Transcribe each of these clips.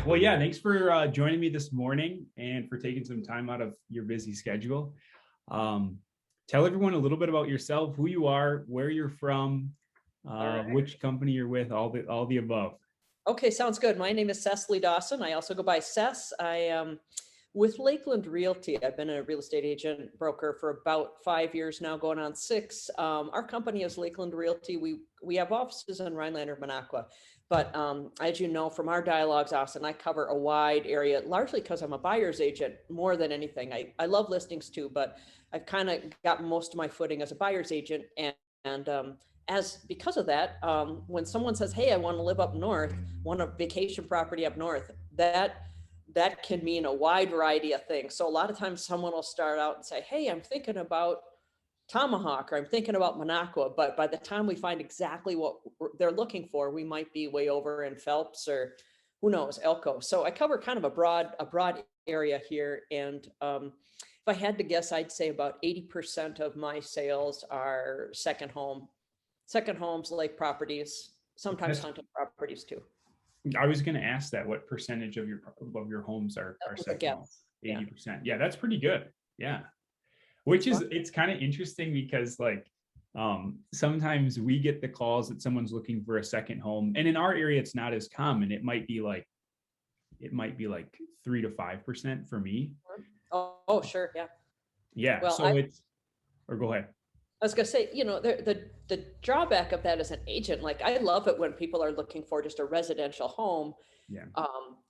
Well, yeah, thanks for joining me this morning and for taking some time out of your busy schedule. Um, Tell everyone a little bit about yourself, who you are, where you're from, All right. which company you're with, all the above. Okay, sounds good. My name is Cecily Dawson. I also go by Cess. I am with Lakeland Realty. I've been a real estate agent broker for about 5 years now, going on six. Our company is Lakeland Realty. We have offices in Rhinelander, Minocqua. But as you know from our dialogues, Austin, I cover a wide area, largely because I'm a buyer's agent more than anything. I love listings too, but I've kind of got most of my footing as a buyer's agent. And as because of that, when someone says, "Hey, I want to live up north, want a vacation property up north," that can mean a wide variety of things. So a lot of times someone will start out and say, "Hey, I'm thinking about Tomahawk, or I'm thinking about Minocqua," but by the time we find exactly what they're looking for, we might be way over in Phelps or who knows, Elko. So I cover kind of a broad area here. And if I had to guess, I'd say about 80% of my sales are second homes, lake properties, sometimes That's, hunting properties too. I was going to ask that. What percentage of your homes are With a second home? guess. Yeah. 80%. Yeah, that's pretty good. Yeah. It's Which fun. is, it's kind of interesting because sometimes we get the calls that someone's looking for a second home, and in our area it's not as common. It might be like 3 to 5% for me. Oh, sure. Yeah. Yeah, Well, so it's, or go ahead. I was gonna say, the drawback of that as an agent, like I love it when people are looking for just a residential home, Yeah,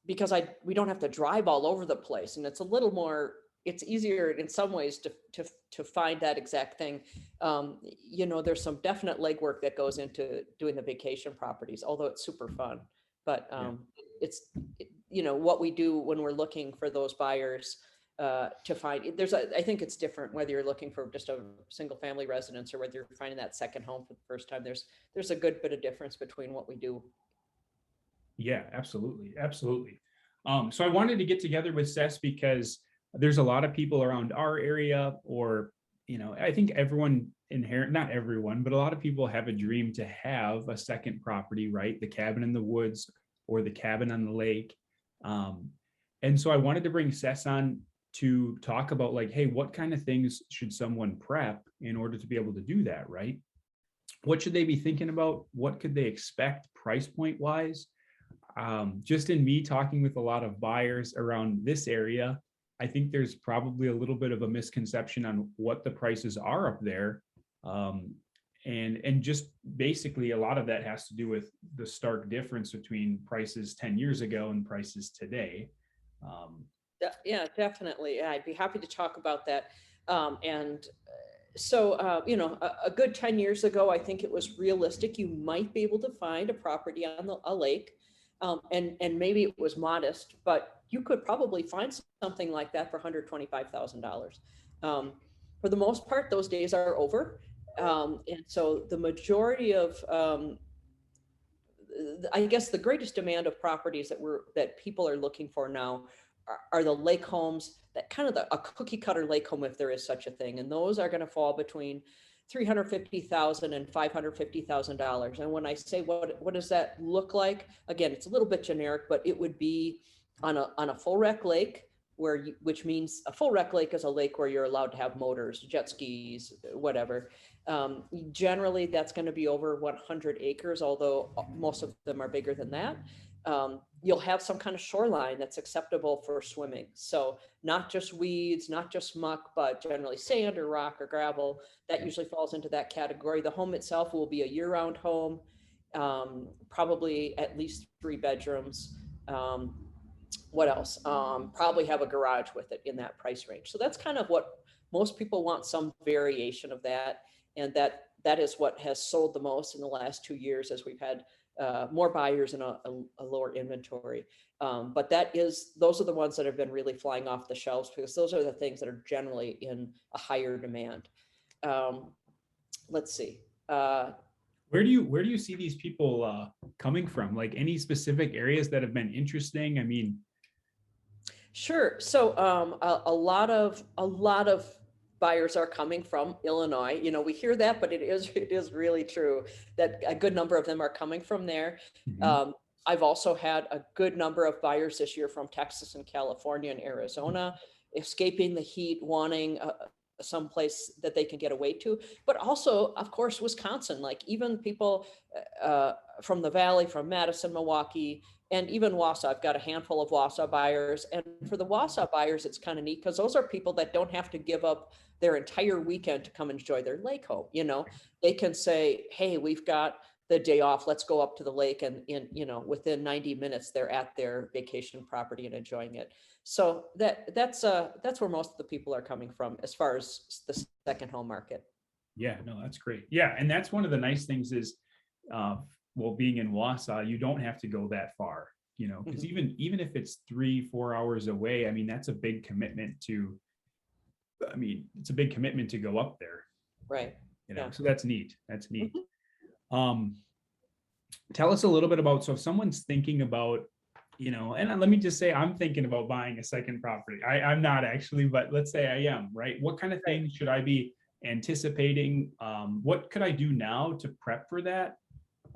because we don't have to drive all over the place, and it's a little more, it's easier in some ways to find that exact thing. There's some definite legwork that goes into doing the vacation properties, although it's super fun. But yeah, it's what we do when we're looking for those buyers, to find I think it's different whether you're looking for just a single family residence or whether you're finding that second home for the first time. There's a good bit of difference between what we do. yeah, absolutely, absolutely. So I wanted to get together with Sess because there's a lot of people around our area, or I think everyone not everyone, but a lot of people have a dream to have a second property, right? The cabin in the woods or the cabin on the lake. Um, and so I wanted to bring Sess on to talk about, like, hey, what kind of things should someone prep in order to be able to do that, right? What should they be thinking about? What could they expect price point wise? Just in me talking with a lot of buyers around this area, I think there's probably a little bit of a misconception on what the prices are up there. And just basically a lot of that has to do with the stark difference between prices 10 years ago and prices today. Um, Yeah, definitely. I'd be happy to talk about that. And so, a good 10 years ago, I think it was realistic. You might be able to find a property on a lake, and maybe it was modest, but you could probably find something like that for $125,000. For the most part, those days are over. And so the majority of, I guess the greatest demand of properties that people are looking for now are the lake homes, that kind of a cookie cutter lake home, if there is such a thing. And those are going to fall between $350,000 and $550,000. And when I say what does that look like? Again, it's a little bit generic, but it would be on a full rec lake, which means a full rec lake is a lake where you're allowed to have motors, jet skis, whatever. Generally, that's going to be over 100 acres, although most of them are bigger than that. You'll have some kind of shoreline that's acceptable for swimming. So not just weeds, not just muck, but generally sand or rock or gravel. That usually falls into that category. The home itself will be a year-round home, probably at least 3 bedrooms. What else? Probably have a garage with it in that price range. So that's kind of what most people want, some variation of that. And that is what has sold the most in the last 2 years, as we've had more buyers and a lower inventory. But those are the ones that have been really flying off the shelves, because those are the things that are generally in a higher demand. Let's see. where do you see these people coming from? Like, any specific areas that have been interesting? I mean, Sure. So a lot of buyers are coming from Illinois. We hear that, but it is really true that a good number of them are coming from there. mhm, I've also had a good number of buyers this year from Texas and California and Arizona, escaping the heat, wanting someplace that they can get away to, but also, of course, Wisconsin. Like even people from the Valley, from Madison, Milwaukee, and even Wausau. I've got a handful of Wausau buyers, and for the Wausau buyers, it's kind of neat because those are people that don't have to give up their entire weekend to come enjoy their lake home. They can say, "Hey, we've got the day off. Let's go up to the lake," and within 90 minutes, they're at their vacation property and enjoying it. So that's where most of the people are coming from as far as the second home market. Yeah, no, that's great. Yeah, and that's one of the nice things is, uh, well, being in Wausau, you don't have to go that far, because Mhm. even if it's 3-4 hours away, I mean, that's a big commitment to. I mean, it's a big commitment to go up there, Right. Yeah. So that's neat. That's neat. Mhm. Um, Tell us a little bit about, so if someone's thinking about, and let me just say, I'm thinking about buying a second property. I'm not actually, but let's say I am, right? What kind of Right. things should I be anticipating? What could I do now to prep for that?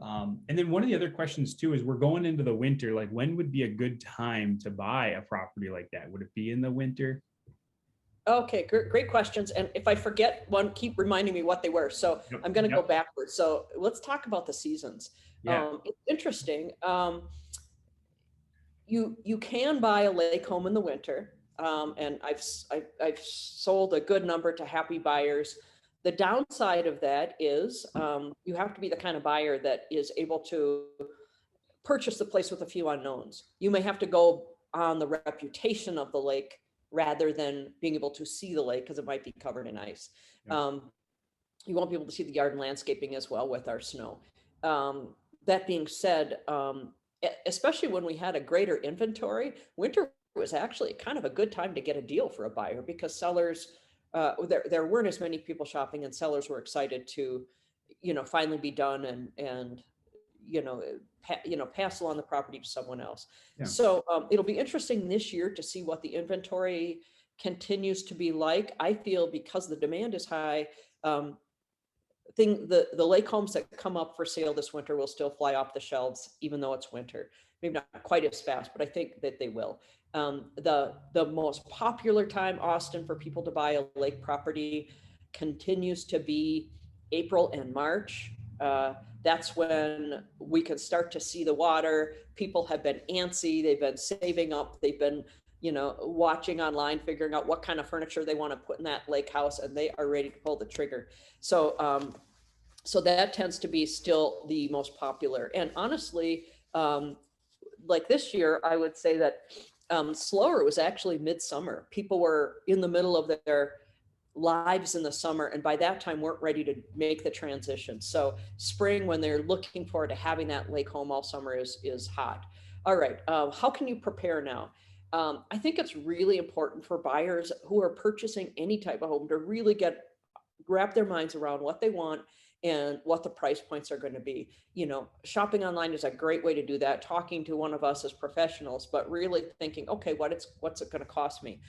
And then one of the other questions too is, we're going into the winter. Like, when would be a good time to buy a property like that? Would it be in the winter? Okay, great questions. And if I forget one, keep reminding me what they were. So Yep. I'm going to go Yep. backwards. So let's talk about the seasons. Yeah. It's interesting. You can buy a lake home in the winter, and I've sold a good number to happy buyers. The downside of that is you have to be the kind of buyer that is able to purchase the place with a few unknowns. You may have to go on the reputation of the lake rather than being able to see the lake because it might be covered in ice. Yep. Um, you won't be able to see the yard and landscaping as well with our snow. Um, that being said, especially when we had a greater inventory, winter was actually kind of a good time to get a deal for a buyer because sellers, there weren't as many people shopping, and sellers were excited to, finally be done and pass along the property to someone else. Yeah. So it'll be interesting this year to see what the inventory continues to be like. I feel because the demand is high, the lake homes that come up for sale this winter will still fly off the shelves, even though it's winter. Maybe not quite as fast, but I think that they will. The most popular time, Austin, for people to buy a lake property continues to be April and March. That's when we can start to see the water. People have been antsy. They've been saving up. They've been watching online, figuring out what kind of furniture they want to put in that lake house, and they are ready to pull the trigger. So that tends to be still the most popular. And honestly, like this year, I would say that slower was actually midsummer. People were in the middle of their lives in the summer, and by that time weren't ready to make the transition. So spring, when they're looking forward to having that lake home all summer, is hot. All right, how can you prepare now? I think it's really important for buyers who are purchasing any type of home to really wrap their minds around what they want and what the price points are going to be. Shopping online is a great way to do that. Talking to one of us as professionals, but really thinking, okay, what's it going to cost me?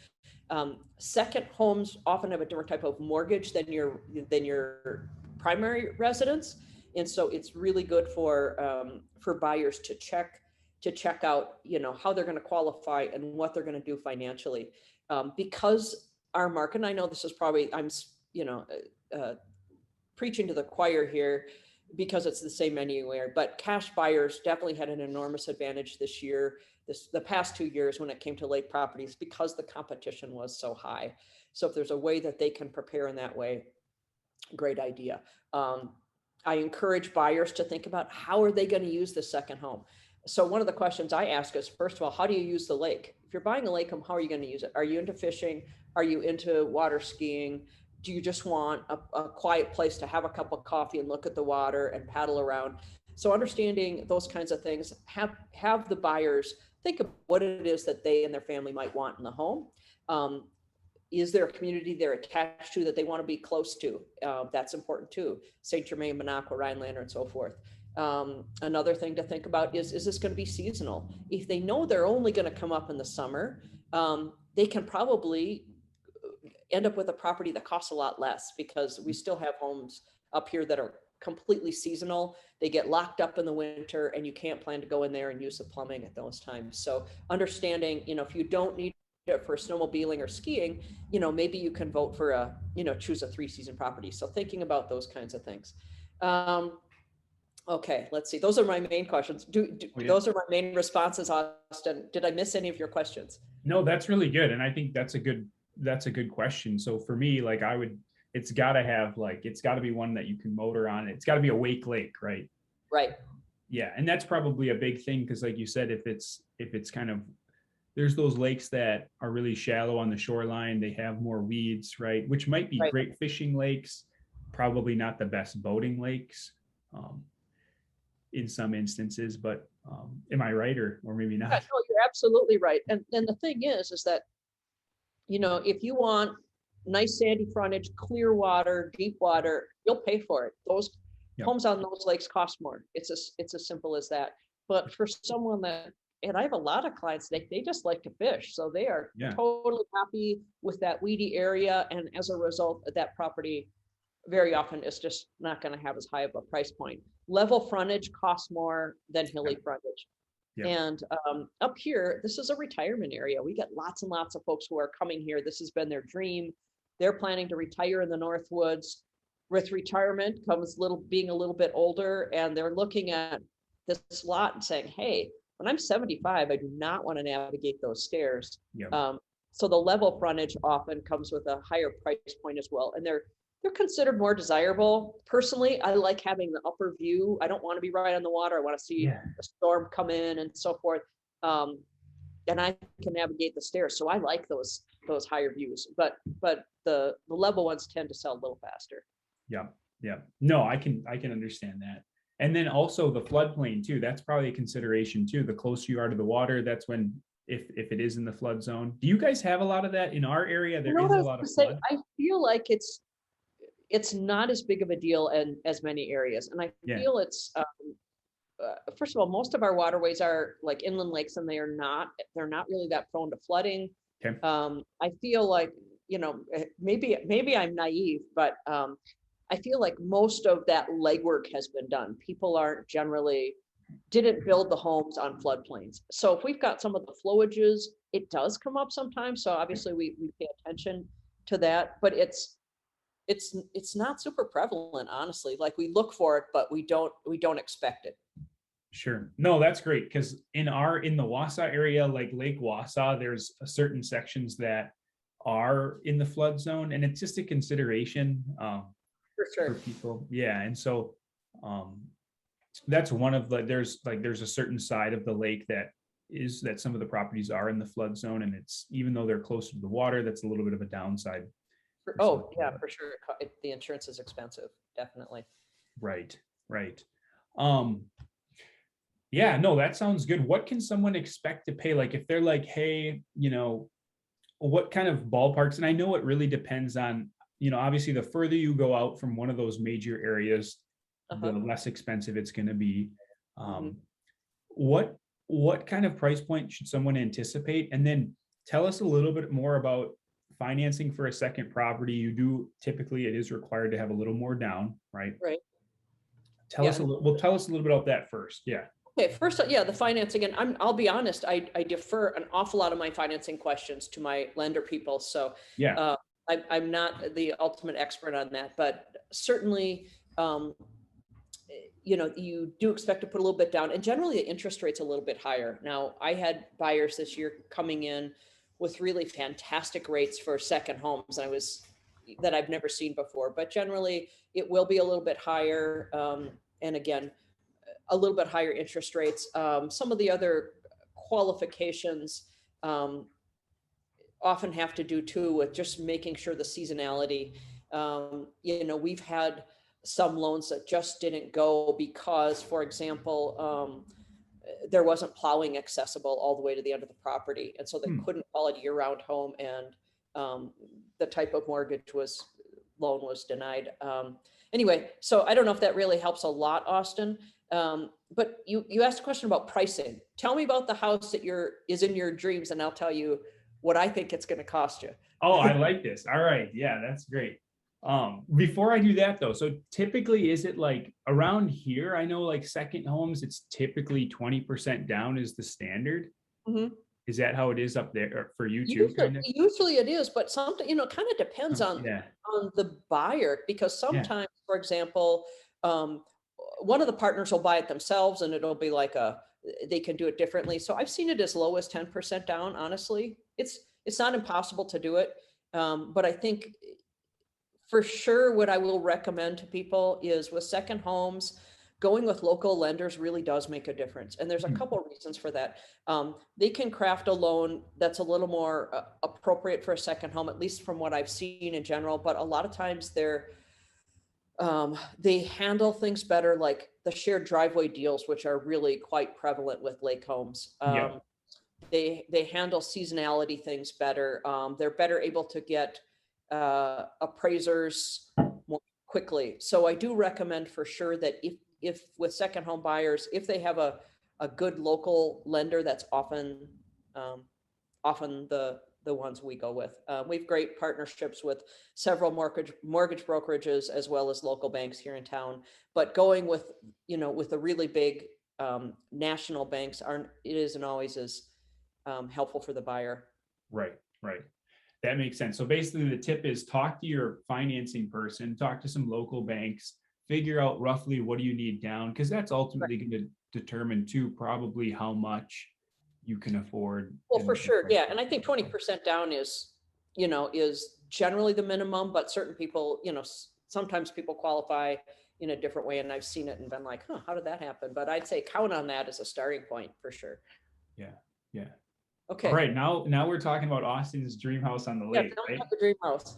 Second homes often have a different type of mortgage than your primary residence, and so it's really good for buyers to check out, how they're going to qualify and what they're going to do financially, because our market. And I know this is probably uh, preaching to the choir here because it's the same anywhere, but cash buyers definitely had an enormous advantage this year, the past 2 years when it came to lake properties because the competition was so high. So if there's a way that they can prepare in that way, great idea. I encourage buyers to think about how are they going to use the second home. So one of the questions I ask is, first of all, how do you use the lake? If you're buying a lake home, how are you going to use it? Are you into fishing? Are you into water skiing? Do you just want a quiet place to have a cup of coffee and look at the water and paddle around? So understanding those kinds of things, have the buyers think of what it is that they and their family might want in the home. Is there a community they're attached to that they want to be close to? That's important too. St. Germain, Minocqua, Rhinelander, and so forth. Another thing to think about is this going to be seasonal? If they know they're only going to come up in the summer, they can probably end up with a property that costs a lot less because we still have homes up here that are completely seasonal. They get locked up in the winter and you can't plan to go in there and use the plumbing at those times. So understanding, if you don't need it for snowmobiling or skiing, maybe you can vote for choose a 3-season property. So thinking about those kinds of things. Okay, let's see. Those are my main questions. Those are my main responses, Austin. Did I miss any of your questions? No, that's really good. And I think that's a good question. So for me, like it's got to be one that you can motor on. It's got to be a wake lake, right? Right. Yeah. And that's probably a big thing. Cause like you said, if it's kind of, there's those lakes that are really shallow on the shoreline, they have more weeds, right? Which might be great fishing lakes, probably not the best boating lakes. In some instances, but am I right or maybe not? Yeah, no, you're absolutely right. And the thing is that, if you want nice sandy frontage, clear water, deep water, you'll pay for it. Those homes on those lakes cost more. It's as simple as that. But for someone and I have a lot of clients, they just like to fish. So they are totally happy with that weedy area. And as a result, that property very often is just not going to have as high of a price point. Level frontage costs more than hilly frontage. And up here, this is a retirement area. We get lots and lots of folks who are coming here. This has been their dream. They're planning to retire in the Northwoods. With retirement comes being a little bit older, and they're looking at this lot and saying, hey, when I'm 75, I do not want to navigate those stairs. So the level frontage often comes with a higher price point as well. And they're considered more desirable. Personally, I like having the upper view. I don't want to be right on the water. I want to see a storm come in and so forth. And I can navigate the stairs. So I like those higher views, but the level ones tend to sell a little faster. Yeah. No, I can understand that. And then also the floodplain too. That's probably a consideration too. The closer you are to the water, that's when, if it is in the flood zone. Do you guys have a lot of that in our area? There is a lot of flood. I feel like it's not as big of a deal as many areas. And I feel it's, first of all, most of our waterways are like inland lakes, and they're not really that prone to flooding. Okay. I feel like, maybe I'm naive, but I feel like most of that legwork has been done. People didn't build the homes on floodplains. So if we've got some of the flowages, it does come up sometimes. So obviously we pay attention to that, but it's not super prevalent, honestly. Like, we look for it, but we don't expect it. Sure. No, that's great. Because in the Wausau area, like Lake Wausau, there's certain sections that are in the flood zone, and it's just a consideration For sure. for people. Yeah. And so that's one of there's a certain side of the lake that some of the properties are in the flood zone, and it's, even though they're closer to the water, that's a little bit of a downside. Oh yeah, for sure. The insurance is expensive, definitely. Right. Yeah, no, that sounds good. What can someone expect to pay? Like, if they're like, hey, what kind of ballparks? And I know it really depends on, obviously the further you go out from one of those major areas, the less expensive it's going to be. What kind of price point should someone anticipate? And then tell us a little bit more about financing for a second property. Typically it is required to have a little more down, right? Right. Tell us a little bit about that first. Yeah. Okay. First, the financing, and I'll be honest, I defer an awful lot of my financing questions to my lender people. So yeah, I'm not the ultimate expert on that, but certainly, you do expect to put a little bit down, and generally the interest rate's a little bit higher. Now, I had buyers this year coming in with really fantastic rates for second homes, that I've never seen before, but generally it will be a little bit higher. And again, a little bit higher interest rates. Some of the other qualifications often have to do too with just making sure the seasonality. We've had some loans that just didn't go because, for example, there wasn't plowing accessible all the way to the end of the property. And so they couldn't call it a year-round home, and the type of mortgage loan was denied. Anyway, so I don't know if that really helps a lot, Austin. But you asked a question about pricing. Tell me about the house that is in your dreams, and I'll tell you what I think it's going to cost you. Oh, I like this. All right. Yeah, that's great. Before I do that though, so typically is it like around here? I know like second homes, it's typically 20% down is the standard. Mhm. Is that how it is up there or for you too, Usually, kind of? usually it is, but something, it kind of depends Yeah, on the buyer, because yeah, sometimes, for example, um, one of the partners will buy it themselves and it'll be like they can do it differently. So I've seen it as low as 10% down, honestly. It's not impossible to do it. But I think for sure, what I will recommend to people is with second homes, going with local lenders really does make a difference. And there's a mhm, couple reasons for that. They can craft a loan that's a little more appropriate for a second home, at least from what I've seen in general. But a lot of times they handle things better, like the shared driveway deals, which are really quite prevalent with lake homes. yep, They handle seasonality things better. They're better able to get appraisers more quickly. So I do recommend for sure that if with second home buyers, if they have a good local lender, that's um, often the ones we go with. We have great partnerships with several mortgage brokerages as well as local banks here in town. But going with the really big national banks it isn't always as helpful for the buyer. right, right. That makes sense. So basically, the tip is talk to your financing person, talk to some local banks, figure out roughly what do you need down, because that's Right. ultimately going to determine too probably how much you can afford Well, for and sure, price yeah, and point. I think 20% down is generally the minimum, but certain people, sometimes people qualify in a different way, and I've seen it and been like, huh, how did that happen? But I'd say count on that as a starting point for sure. Yeah, yeah. All Okay, right, now we're talking about Austin's dream house on the yeah, lake, tell me right? about the dream house.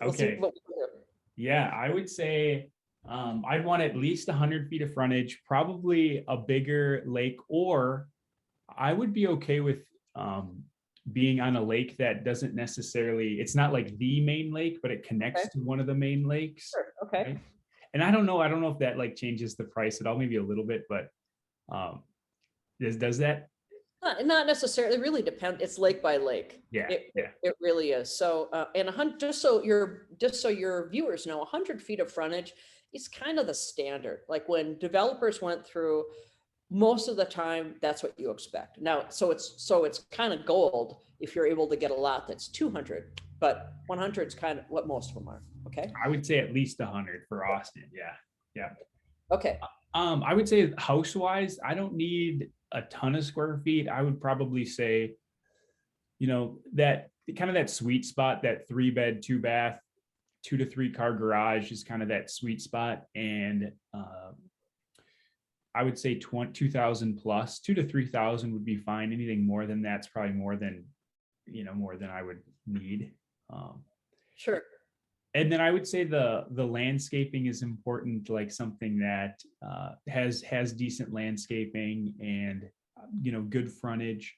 We'll see Okay. what we can do. Yeah, I would say I'd want at least 100 feet of frontage, probably a bigger lake, or I would be okay with being on a lake that doesn't necessarily, it's not like the main lake, but it Okay, connects to one of the main lakes, sure, okay. right? And I don't know if that like changes the price at all, maybe a little bit, but um, does that? Not necessarily, it really depends. It's lake by lake. Yeah, yeah, It really is. So, and 100, just so your viewers know, 100 feet of frontage is kind of the standard. Like when developers went through, most of the time, that's what you expect. Now, so it's kind of gold if you're able to get a lot that's 200, but 100 is kind of what most of them are. Okay. I would say at least 100 for Austin. Yeah, yeah. Okay. I would say house wise, I don't need a ton of square feet. I would probably say, that kind of that sweet spot, that 3 bed, 2 bath, 2 to 3 car garage is kind of that sweet spot. And I would say 2,000 plus, 2 to 3,000 would be fine. Anything more than that's probably more than I would need. Um, Sure. and then I would say the landscaping is important, like something that has decent landscaping and good frontage.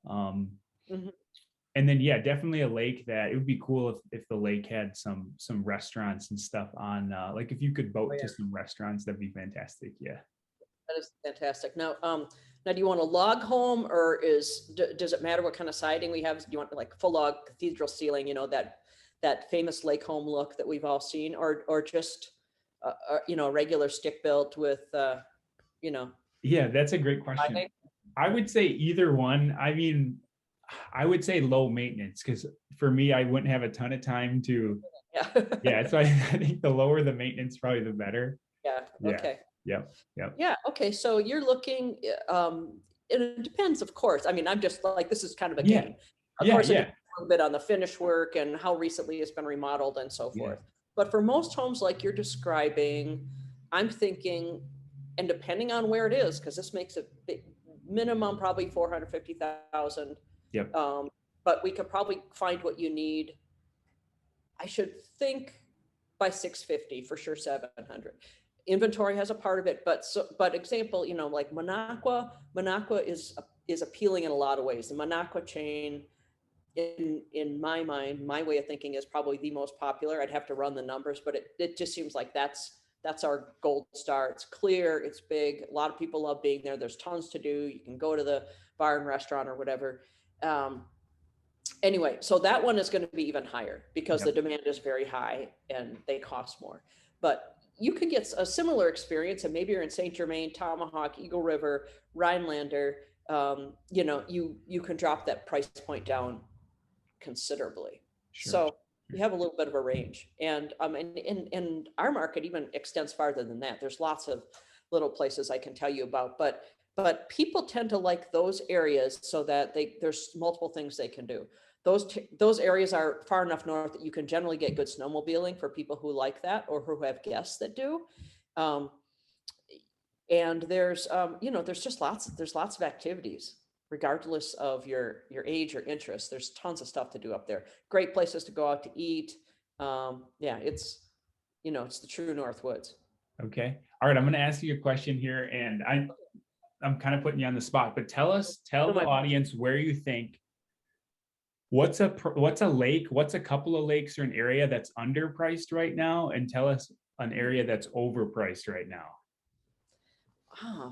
Um, Mhm. and then yeah, definitely a lake that it would be cool if the lake had some restaurants and stuff on. Like if you could Oh, boat yeah. to some restaurants, that'd be fantastic. Yeah. That is fantastic. Now, do you want a log home, or does it matter what kind of siding we have? Do you want like full log cathedral ceiling, that famous lake home look that we've all seen, or just regular stick built with you know Yeah, that's a great question. siding? I would say either one. I mean, I would say low maintenance because for me, I wouldn't have a ton of time to. Yeah. Yeah, so I think the lower the maintenance, probably the better. Yeah. Yeah. Okay. Yep. Yep. Yeah. Okay. So you're looking, and it depends, of course. I mean, I'm just like, this is kind of a Yeah. game. Of Yeah. course, it Yeah. depends a little bit on the finish work and how recently it's been remodeled and so Yeah. forth. But for most homes like you're describing, I'm thinking, and depending on where it is, because this makes it big, minimum probably 450,000. Yep. Um, but we could probably find what you need. I should think by 650, for sure 700. Inventory has a part of it, but example, like Minocqua is appealing in a lot of ways. The Minocqua chain, in my mind, my way of thinking, is probably the most popular. I'd have to run the numbers, but it just seems like that's our gold star. It's clear, it's big. A lot of people love being there. There's tons to do. You can go to the bar and restaurant or whatever. Um, Anyway, so that one is going to be even higher because the Yep. demand is very high and they cost more. But you could get a similar experience, and maybe you're in Saint Germain, Tomahawk, Eagle River, Rhinelander. You can drop that price point down considerably. Sure. So you have a little bit of a range, and our market even extends farther than that. There's lots of little places I can tell you about, but people tend to like those areas so that there's multiple things they can do. Those areas are far enough north that you can generally get good snowmobiling for people who like that or who have guests that do. Um, and there's just there's lots of activities regardless of your age or interest. There's tons of stuff to do up there. Great places to go out to eat. Yeah, it's the true North Woods. Okay. All right. I'm going to ask you a question here, and I'm kind of putting you on the spot, but tell the audience where you think, what's a lake, what's a couple of lakes or an area that's underpriced right now, and tell us an area that's overpriced right now.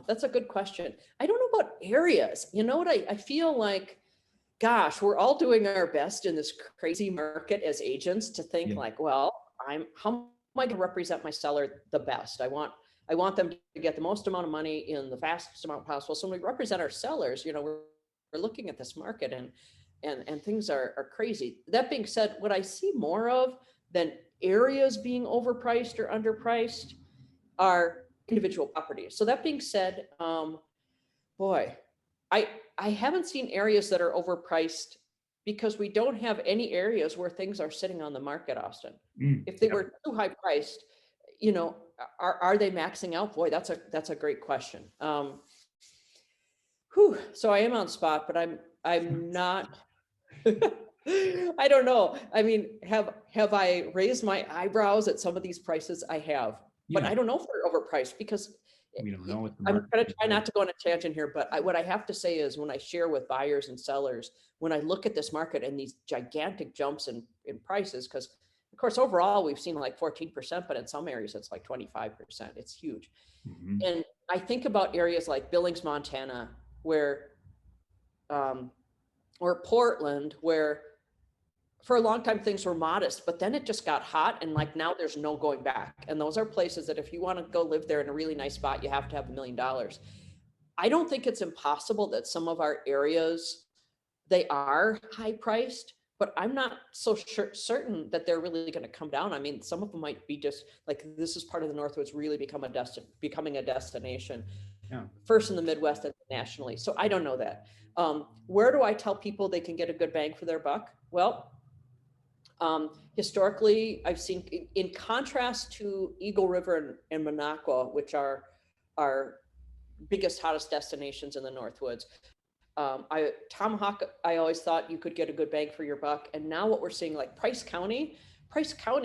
That's a good question. I don't know about areas. You know what? I feel like, gosh, we're all doing our best in this crazy market as agents to think Yeah. like, well, how am I going to represent my seller the best? I want them to get the most amount of money in the fastest amount possible. So when we represent our sellers, we're looking at this market and things are crazy. That being said, what I see more of than areas being overpriced or underpriced are individual properties. So that being said, boy, I haven't seen areas that are overpriced because we don't have any areas where things are sitting on the market, Austin. If they were too high priced, are they maxing out? Boy, that's a great question. So I am on spot, but I'm not. I don't know. I mean, have I raised my eyebrows at some of these prices? I have, but I don't know if they're overpriced because we don't know what I'm going to try not to go on a tangent here, but what I have to say is when I share with buyers and sellers, when I look at this market and these gigantic jumps in prices, because of course, overall, we've seen like 14%, but in some areas it's like 25%. It's huge. Mm-hmm. And I think about areas like Billings, Montana, or Portland, where for a long time things were modest, but then it just got hot, and like now there's no going back. And those are places that if you want to go live there in a really nice spot, you have to have $1 million. I don't think it's impossible that some of our areas, they are high priced, but I'm not so certain that they're really going to come down. I mean, some of them might be just like, this is part of the Northwoods really becoming a destination. Yeah. First in the Midwest and nationally. So I don't know that. Where do I tell people they can get a good bang for their buck? Well, historically, I've seen, in contrast to Eagle River and Minocqua, which are our biggest, hottest destinations in the Northwoods, Tomahawk, I always thought you could get a good bang for your buck. And now what we're seeing, like Price County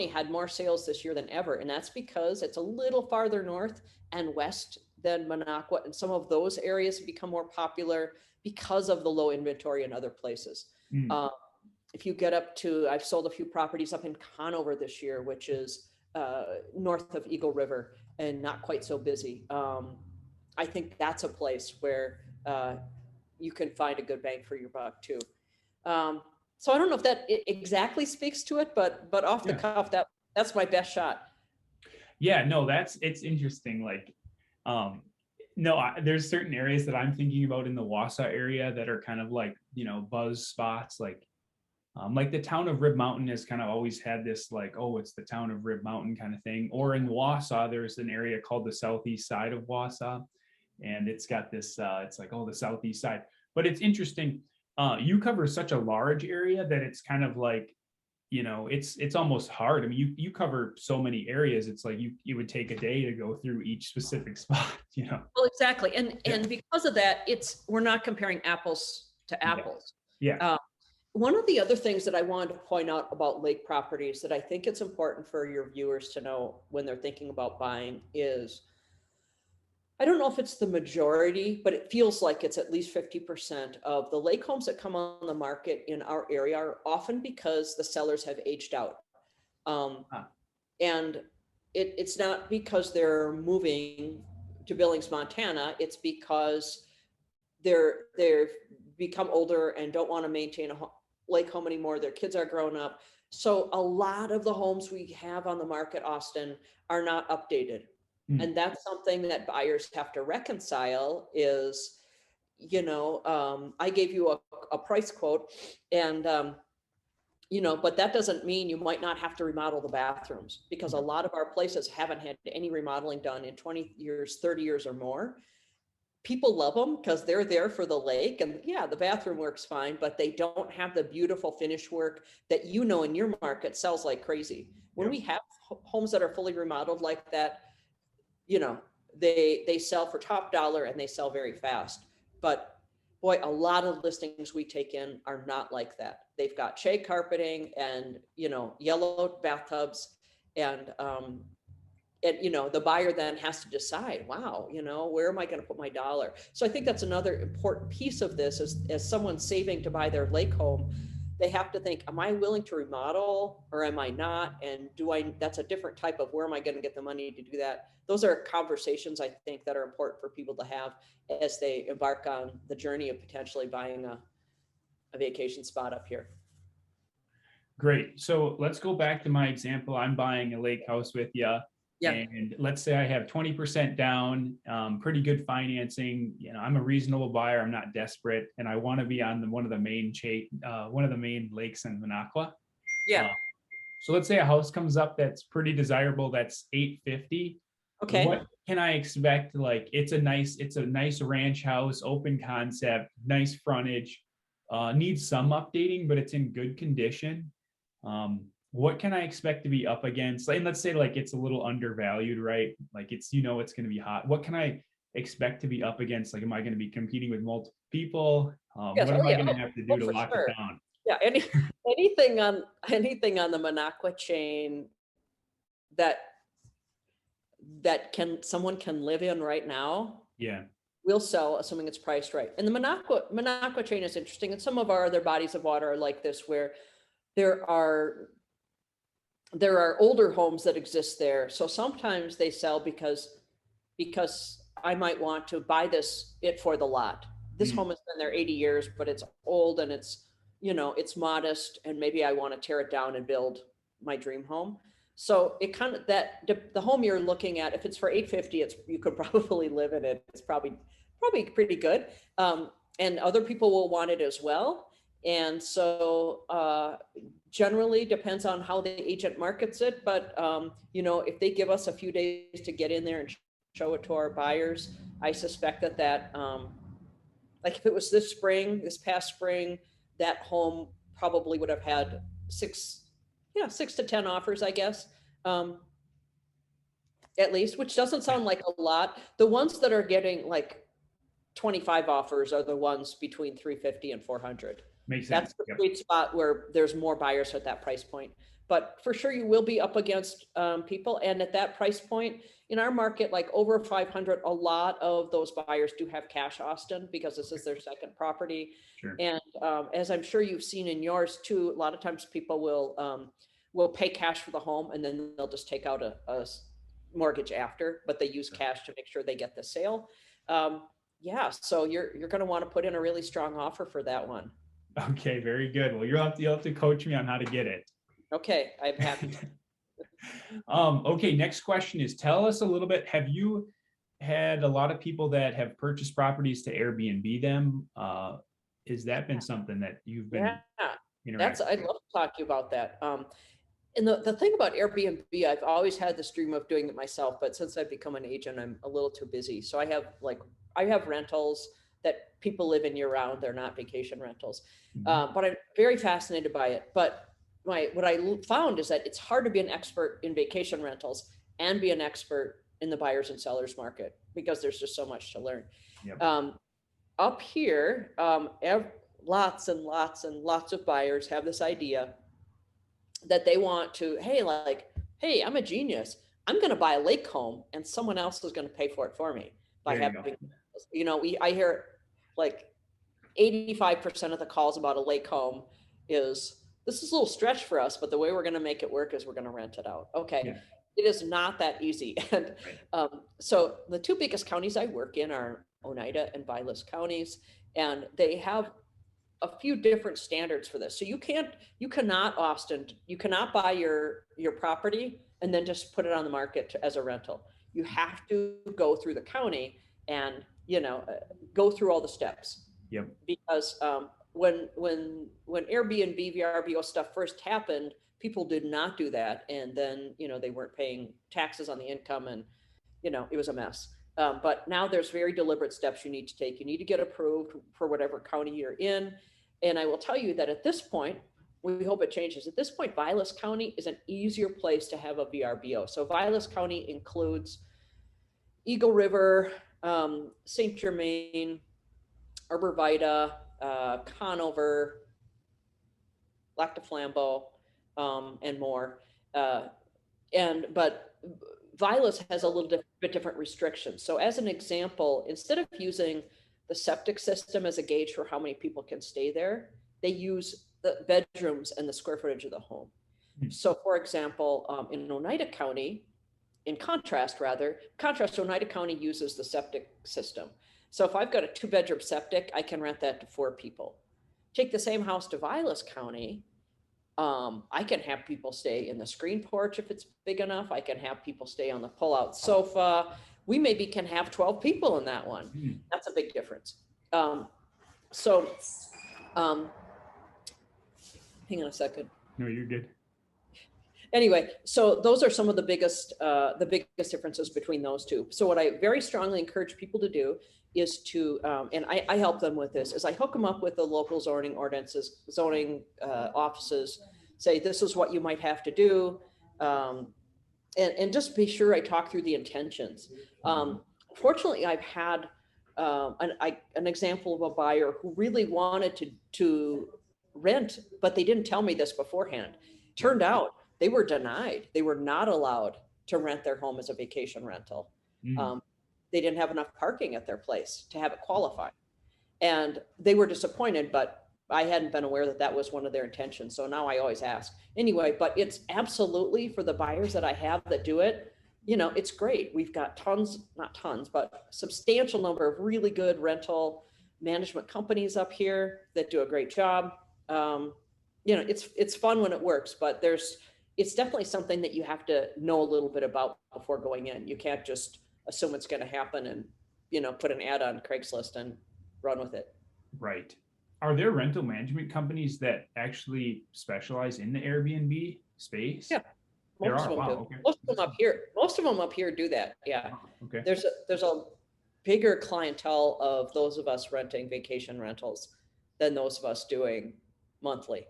had more sales this year than ever. And that's because it's a little farther north and west than Minocqua. And some of those areas have become more popular because of the low inventory in other places. If you get up to, I've sold a few properties up in Conover this year, which is north of Eagle River and not quite so busy. I think that's a place where you can find a good bang for your buck too. So I don't know if that exactly speaks to it, but off the cuff, that's my best shot. Yeah, no, it's interesting. Like, no, there's certain areas that I'm thinking about in the Wausau area that are kind of like, buzz spots, like the town of Rib Mountain has kind of always had this like, oh, it's the town of Rib Mountain kind of thing. Or in Wausau, there's an area called the southeast side of Wausau, and it's got this, it's like, oh, the southeast side. But it's interesting. You cover such a large area that it's kind of like, it's almost hard. I mean, you cover so many areas. It's like you would take a day to go through each specific spot, Well, exactly. And because of that, we're not comparing apples to apples. Yeah. One of the other things that I wanted to point out about lake properties that I think it's important for your viewers to know when they're thinking about buying is, I don't know if it's the majority, but it feels like it's at least 50% of the lake homes that come on the market in our area are often because the sellers have aged out. And it's not because they're moving to Billings, Montana. It's because they've become older and don't want to maintain lake home anymore. Their kids are grown up. So a lot of the homes we have on the market, Austin, are not updated. Mm. And that's something that buyers have to reconcile is, I gave you a price quote and, but that doesn't mean you might not have to remodel the bathrooms, because a lot of our places haven't had any remodeling done in 20 years, 30 years or more. People love them because they're there for the lake, and yeah, the bathroom works fine, but they don't have the beautiful finish work that in your market sells like crazy. When Yep. we have homes that are fully remodeled like that, they sell for top dollar and they sell very fast. But boy, a lot of listings we take in are not like that. They've got shag carpeting and yellow bathtubs, and the buyer then has to decide, wow, where am I going to put my dollar? So I think that's another important piece of this is, as someone saving to buy their lake home, they have to think, am I willing to remodel or am I not? And that's a different type of, where am I going to get the money to do that? Those are conversations I think that are important for people to have as they embark on the journey of potentially buying a vacation spot up here. Great. So let's go back to my example. I'm buying a lake house with you. Yeah. And let's say I have 20% down, pretty good financing. I'm a reasonable buyer. I'm not desperate, and I want to be on one of the main lakes in Minocqua. Yeah. So let's say a house comes up that's pretty desirable. That's 850. Okay. What can I expect? Like, it's a nice ranch house, open concept, nice frontage. Needs some updating, but it's in good condition. What can I expect to be up against? And let's say like it's a little undervalued, right? Like it's going to be hot. What can I expect to be up against? Like, am I going to be competing with multiple people? Yes. What am I going to have to do to for lock sure. it down? Yeah. Anything on the Minocqua chain that someone can live in right now, Yeah. will sell, assuming it's priced right. And the Minocqua chain is interesting. And some of our other bodies of water are like this, where there are older homes that exist there. So sometimes they sell because I might want to buy it for the lot. This home has been there 80 years, but it's old and it's modest, and maybe I want to tear it down and build my dream home. So it kind of, the home you're looking at, if it's for 850, you could probably live in it. It's probably pretty good. And other people will want it as well. And so generally depends on how the agent markets it. But, if they give us a few days to get in there and show it to our buyers, I suspect that like if it was this past spring, that home probably would have had 6 to 10 offers, I guess, at least, which doesn't sound like a lot. The ones that are getting like 25 offers are the ones between 350 and 400. Makes sense. That's the sweet spot where there's more buyers at that price point. But for sure, you will be up against people. And at that price point in our market, like over 500, a lot of those buyers do have cash, Austin, because this is their second property. Sure. And as I'm sure you've seen in yours too, a lot of times people will pay cash for the home, and then they'll just take out a mortgage after, but they use cash to make sure they get the sale. So you're going to want to put in a really strong offer for that one. Okay, very good. Well, you'll have to coach me on how to get it. Okay, I'm happy to. Okay, next question is, tell us a little bit. Have you had a lot of people that have purchased properties to Airbnb them? Has that been something that you've been? Yeah, I'd love to talk to you about that. And the thing about Airbnb, I've always had this dream of doing it myself, but since I've become an agent, I'm a little too busy. So I have rentals that people live in year round. They're not vacation rentals, but I'm very fascinated by it. But what I found is that it's hard to be an expert in vacation rentals and be an expert in the buyers and sellers market, because there's just so much to learn. Yep. Up here, lots and lots and lots of buyers have this idea that they want to, hey, I'm a genius. I'm going to buy a lake home and someone else is going to pay for it for me by having, I hear like 85% of the calls about a lake home is, this is a little stretch for us, but the way we're going to make it work is we're going to rent it out. Okay. Yeah. It is not that easy. And so the two biggest counties I work in are Oneida and Vilas counties, and they have a few different standards for this. So you cannot, Austin, you cannot buy your property and then just put it on the market as a rental. You have to go through the county and, go through all the steps. Yep. Because when Airbnb, VRBO stuff first happened, people did not do that. And then, they weren't paying taxes on the income, and, it was a mess. But now there's very deliberate steps you need to take. You need to get approved for whatever county you're in. And I will tell you that at this point, we hope it changes. At this point, Vilas County is an easier place to have a VRBO. So Vilas County includes Eagle River, St. Germain, Arbor Vitae, Conover, Lac du Flambeau, and more. But Vilas has a little bit different restrictions. So as an example, instead of using the septic system as a gauge for how many people can stay there, they use the bedrooms and the square footage of the home. So for example, in Oneida County, in contrast, Oneida County uses the septic system. So if I've got a 2-bedroom septic, I can rent that to 4 people. Take the same house to Vilas County, I can have people stay in the screen porch if it's big enough. I can have people stay on the pull-out sofa. We maybe can have 12 people in that one. That's a big difference. Hang on a second. No, you're good. Anyway, so those are some of the biggest differences between those two. So what I very strongly encourage people to do is to, and I help them with this, is I hook them up with the local zoning ordinances, zoning offices, say, this is what you might have to do. And just be sure I talk through the intentions. Fortunately, I've had an example of a buyer who really wanted to rent, but they didn't tell me this beforehand. Turned out they were denied. They were not allowed to rent their home as a vacation rental. They didn't have enough parking at their place to have it qualify. And they were disappointed, but I hadn't been aware that that was one of their intentions. So now I always ask. Anyway, but it's absolutely, for the buyers that I have that do it, it's great. We've got not tons, but substantial number of really good rental management companies up here that do a great job. It's fun when it works, but it's definitely something that you have to know a little bit about before going in. You can't just assume it's going to happen and, put an ad on Craigslist and run with it. Right. Are there rental management companies that actually specialize in the Airbnb space? Yeah. Most of them do. Okay. Most of them up here do that. Yeah. Okay. There's a bigger clientele of those of us renting vacation rentals than those of us doing monthly.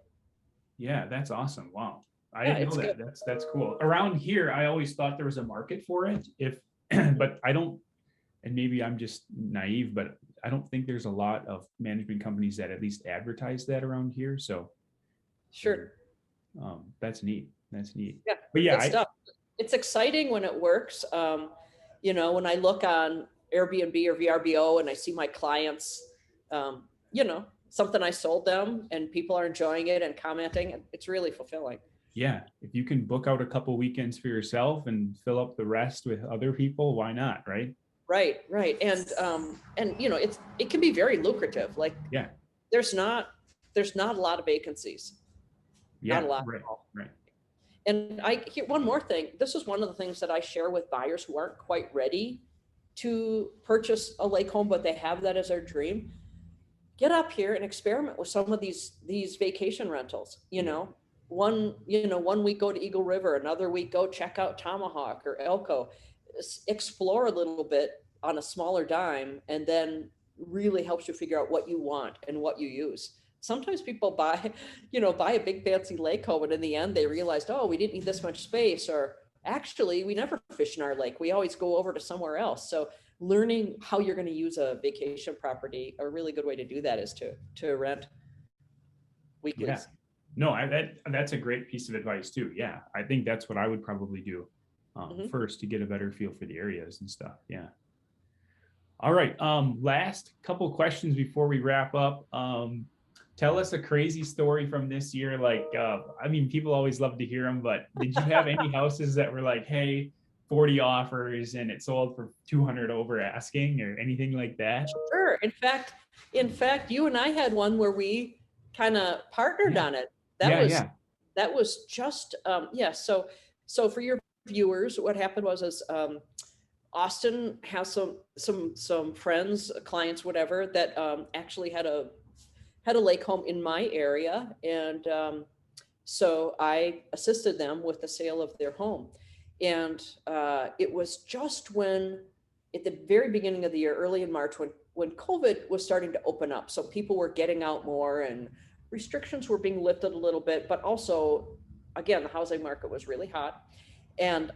Yeah, that's awesome. Wow. I didn't know that. Good. That's cool. Around here, I always thought there was a market for it. But I don't, and maybe I'm just naive, but I don't think there's a lot of management companies that at least advertise that around here. So sure. That's neat. That's neat. Yeah. But yeah, it's exciting when it works. When I look on Airbnb or VRBO and I see my clients, something I sold them and people are enjoying it and commenting, it's really fulfilling. Yeah. If you can book out a couple weekends for yourself and fill up the rest with other people, why not? Right. Right. And it can be very lucrative. Like, yeah, there's not a lot of vacancies. Yeah. Not a lot. Right. And one more thing. This is one of the things that I share with buyers who aren't quite ready to purchase a lake home, but they have that as their dream. Get up here and experiment with some of these vacation rentals. One week go to Eagle River, another week go check out Tomahawk or Elko. Explore a little bit on a smaller dime, and then really helps you figure out what you want and what you use. Sometimes people buy a big fancy lake home, and in the end they realized, oh, we didn't need this much space, or actually we never fish in our lake. We always go over to somewhere else. So learning how you're going to use a vacation property, a really good way to do that is to rent weeklies. Yeah. No, that's a great piece of advice too. Yeah. I think that's what I would probably do first to get a better feel for the areas and stuff. Yeah. All right. Last couple questions before we wrap up. Tell us a crazy story from this year. Like, people always love to hear them, but did you have any houses that were like, hey, 40 offers and it sold for 200 over asking, or anything like that? Sure. In fact, you and I had one where we kind of partnered Yeah. on it. That Yeah. was Yeah. that was just yeah. So for your viewers, what happened was is Austin has some friends, clients, whatever, that actually had a lake home in my area, and so I assisted them with the sale of their home. And it was just when, at the very beginning of the year, early in March, when COVID was starting to open up. So people were getting out more and restrictions were being lifted a little bit, but also, again, the housing market was really hot. And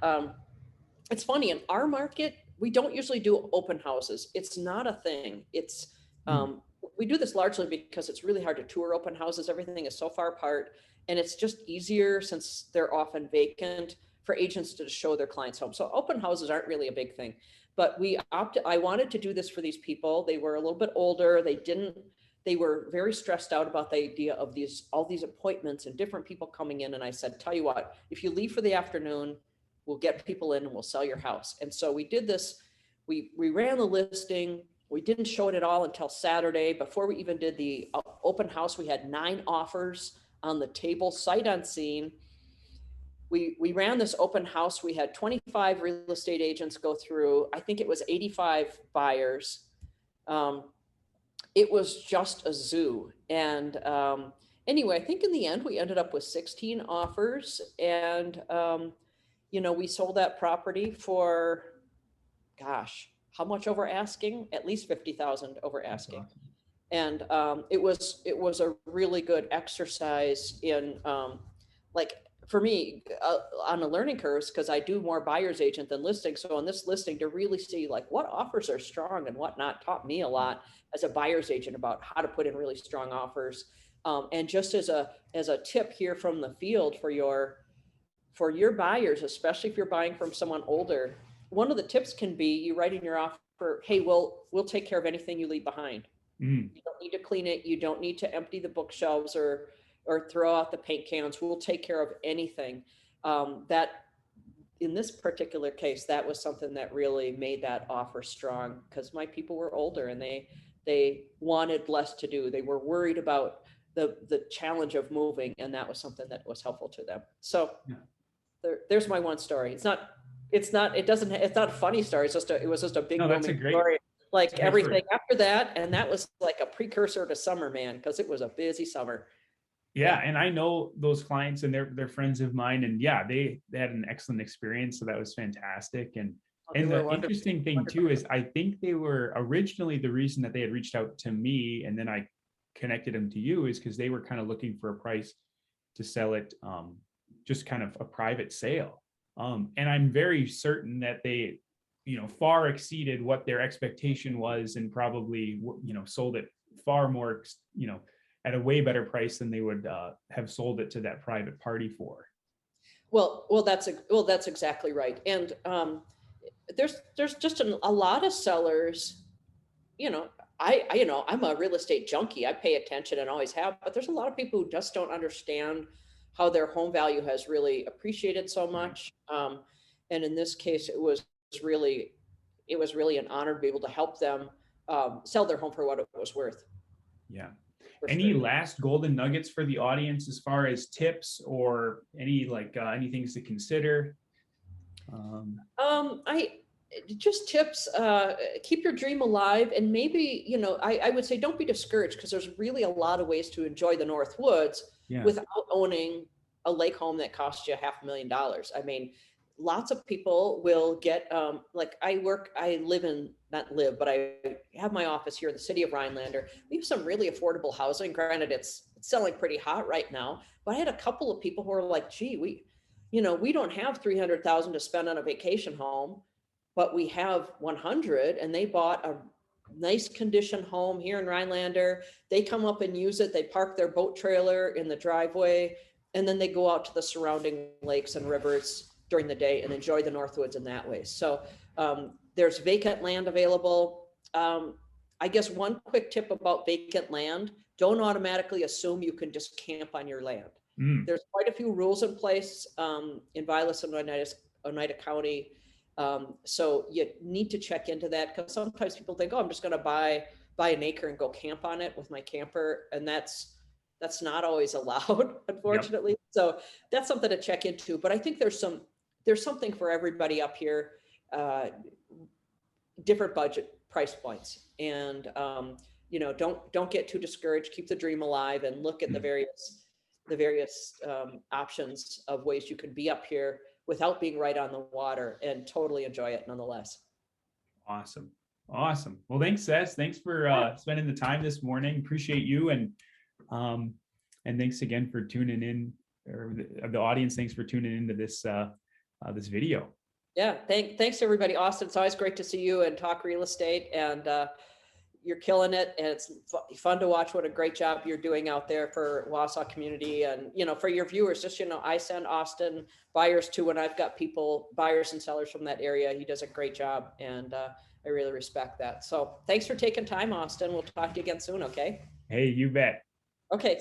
it's funny, in our market, we don't usually do open houses. It's not a thing. It's Hmm. we do this largely because it's really hard to tour open houses. Everything is so far apart, and it's just easier, since they're often vacant, for agents to show their clients home. So open houses aren't really a big thing. But I wanted to do this for these people. They were a little bit older. They were very stressed out about the idea of all these appointments and different people coming in. And I said, tell you what, if you leave for the afternoon, we'll get people in and we'll sell your house. And so we did this. We ran the listing. We didn't show it at all until Saturday. Before we even did the open house, we had 9 offers on the table, sight unseen. We ran this open house. We had 25 real estate agents go through. I think it was 85 buyers. It was just a zoo. And anyway, I think in the end, we ended up with 16 offers. And we sold that property for, gosh, how much over asking? At least 50,000 over That's asking. awesome. And it was a really good exercise in like, for me, on the learning curves, because I do more buyer's agent than listing. So on this listing, to really see like what offers are strong and what not, taught me a lot as a buyer's agent about how to put in really strong offers. And just as a tip here from the field for your buyers, especially if you're buying from someone older, one of the tips can be, you write in your offer, hey, we'll take care of anything you leave behind. Mm. You don't need to clean it. You don't need to empty the bookshelves or throw out the paint cans. We'll take care of anything. That in this particular case, that was something that really made that offer strong, because my people were older and they wanted less to do. They were worried about the challenge of moving, and that was something that was helpful to them. So Yeah. there's my one story. It's not a funny story. It was just a big No, that's a booming great, story. it's Like a great story. everything after that, and that was like a precursor to summer, man, because it was a busy summer. Yeah, and I know those clients, and they're friends of mine, and yeah, they had an excellent experience, so that was fantastic. And They were the wonderful. interesting thing too is, I think they were originally, the reason that they had reached out to me, and then I connected them to you, is because they were kind of looking for a price to sell it, just kind of a private sale. And I'm very certain that they, far exceeded what their expectation was, and probably, sold it far more, at a way better price than they would have sold it to that private party for. Well, that's exactly right. And there's just a lot of sellers. I'm a real estate junkie. I pay attention and always have, but there's a lot of people who just don't understand how their home value has really appreciated so much. And in this case, really, it was really an honor to be able to help them sell their home for what it was worth. Yeah. For Any sure. last golden nuggets for the audience as far as tips, or any things to consider? I just tips, keep your dream alive, and maybe, I would say don't be discouraged, because there's really a lot of ways to enjoy the North Woods Yeah. without owning a lake home that costs you $500,000. I mean, lots of people will get, like but I have my office here in the city of Rhinelander. We have some really affordable housing. Granted, it's selling pretty hot right now, but I had a couple of people who are like, gee, we don't have 300,000 to spend on a vacation home, but we have 100, and they bought a nice condition home here in Rhinelander. They come up and use it. They park their boat trailer in the driveway, and then they go out to the surrounding lakes and rivers during the day and enjoy the Northwoods in that way. So there's vacant land available. I guess one quick tip about vacant land: don't automatically assume you can just camp on your land. Mm. There's quite a few rules in place in Vilas and Oneida County. So you need to check into that, because sometimes people think, oh, I'm just going to buy an acre and go camp on it with my camper. And that's That's not always allowed, unfortunately. So that's something to check into. But I think there's something for everybody up here, different budget price points. And don't get too discouraged. Keep the dream alive and look at the various options of ways you could be up here without being right on the water and totally enjoy it nonetheless. Awesome. Awesome. Well, thanks, Cess. Thanks for spending the time this morning. Appreciate you. And thanks again for tuning in, or the audience. Thanks for tuning into this this video. Yeah. Thanks everybody. Austin, it's always great to see you and talk real estate, and you're killing it. And it's fun to watch what a great job you're doing out there for Wausau community. And, for your viewers, just, I send Austin buyers too when I've got buyers and sellers from that area. He does a great job, and I really respect that. So thanks for taking time, Austin. We'll talk to you again soon. Okay. Hey, you bet. Okay.